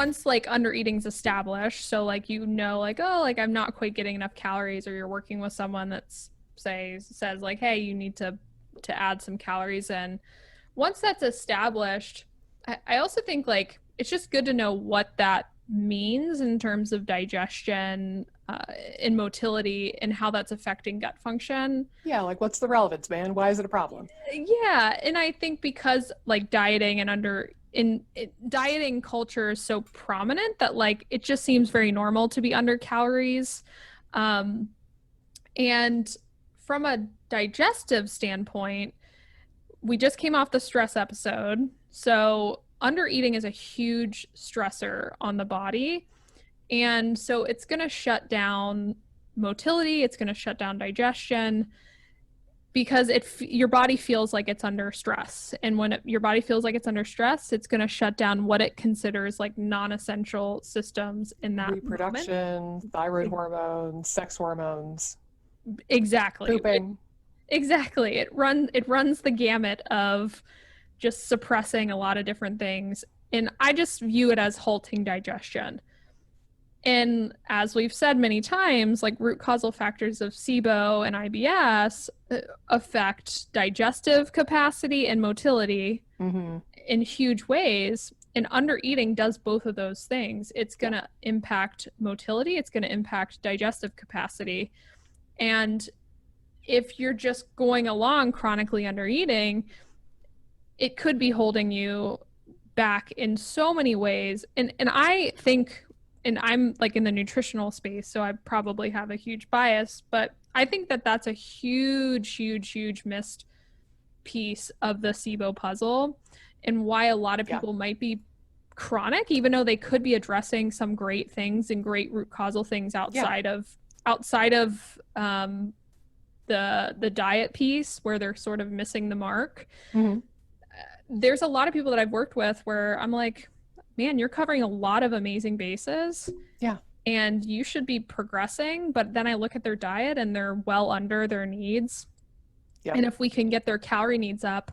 once like under eating's established, so like, like, oh, like I'm not quite getting enough calories, or you're working with someone that's says like, hey, you need to add some calories in. Once that's established, I also think like it's just good to know what that means in terms of digestion and motility, and how that's affecting gut function. Yeah, like what's the relevance, man? Why is it a problem? Yeah, and I think because like dieting and dieting culture is so prominent, that like it just seems very normal to be under calories. And from a digestive standpoint, we just came off the stress episode. So under eating is a huge stressor on the body. And so it's going to shut down motility, it's going to shut down digestion, because your body feels like it's under stress. And when your body feels like it's under stress, it's going to shut down what it considers like non-essential systems in that Reproduction, moment. thyroid hormones, sex hormones. Exactly. Pooping. Exactly. It runs the gamut of just suppressing a lot of different things. And I just view it as halting digestion. And as we've said many times, like root causal factors of SIBO and IBS affect digestive capacity and motility in huge ways. And under eating does both of those things. It's going to impact motility, it's going to impact digestive capacity. And if you're just going along chronically under eating, it could be holding you back in so many ways. And I think, and I'm like in the nutritional space, so I probably have a huge bias, but I think that that's a huge missed piece of the SIBO puzzle, and why a lot of people might be chronic, even though they could be addressing some great things and great root causal things outside of the diet piece, where they're sort of missing the mark. There's a lot of people that I've worked with where I'm like, man, you're covering a lot of amazing bases. Yeah. And you should be progressing. But then I look at their diet and they're well under their needs. Yeah. And if we can get their calorie needs up,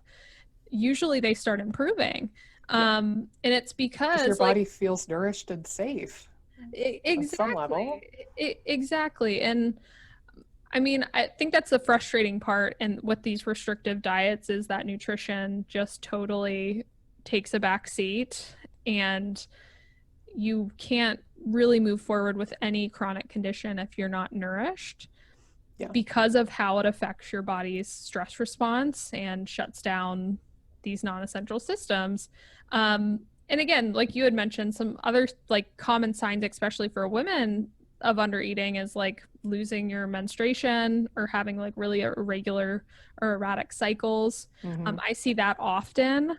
usually they start improving. And it's because your body feels nourished and safe. Exactly. On some level. Exactly. And I mean, I think that's the frustrating part. And with these restrictive diets is that nutrition just totally takes a back seat, and you can't really move forward with any chronic condition if you're not nourished, because of how it affects your body's stress response and shuts down these non-essential systems. And again, like you had mentioned, some other like common signs, especially for women, of under eating is like losing your menstruation or having like really irregular or erratic cycles. I see that often.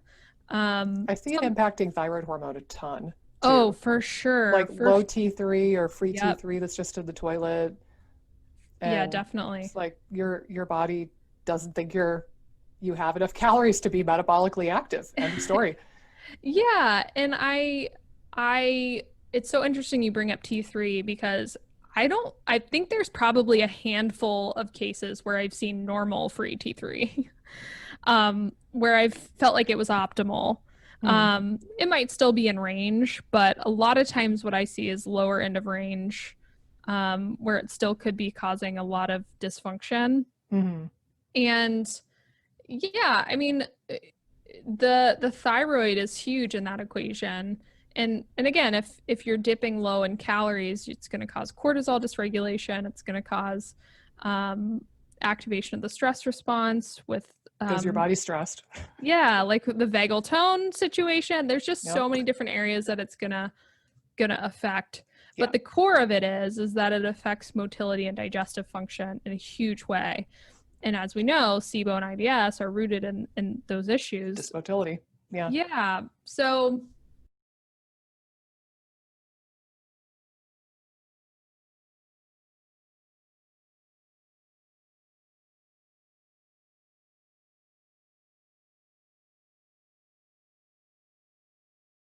I see it impacting thyroid hormone a ton too. Oh, for sure. Like low T3 or free T3 that's just in the toilet. And yeah, definitely. It's like your body doesn't think you have enough calories to be metabolically active. End of story. Yeah, and I it's so interesting you bring up T3, because I think there's probably a handful of cases where I've seen normal free T3, where I've felt like it was optimal. It might still be in range, but a lot of times what I see is lower end of range, where it still could be causing a lot of dysfunction. And yeah, I mean, the thyroid is huge in that equation. And again, if you're dipping low in calories, it's going to cause cortisol dysregulation. It's going to cause activation of the stress response with because your body's stressed. Yeah, like the vagal tone situation. There's just so many different areas that it's gonna affect. But the core of it is that it affects motility and digestive function in a huge way. And as we know, SIBO and IBS are rooted in those issues. Dysmotility. Yeah. Yeah. So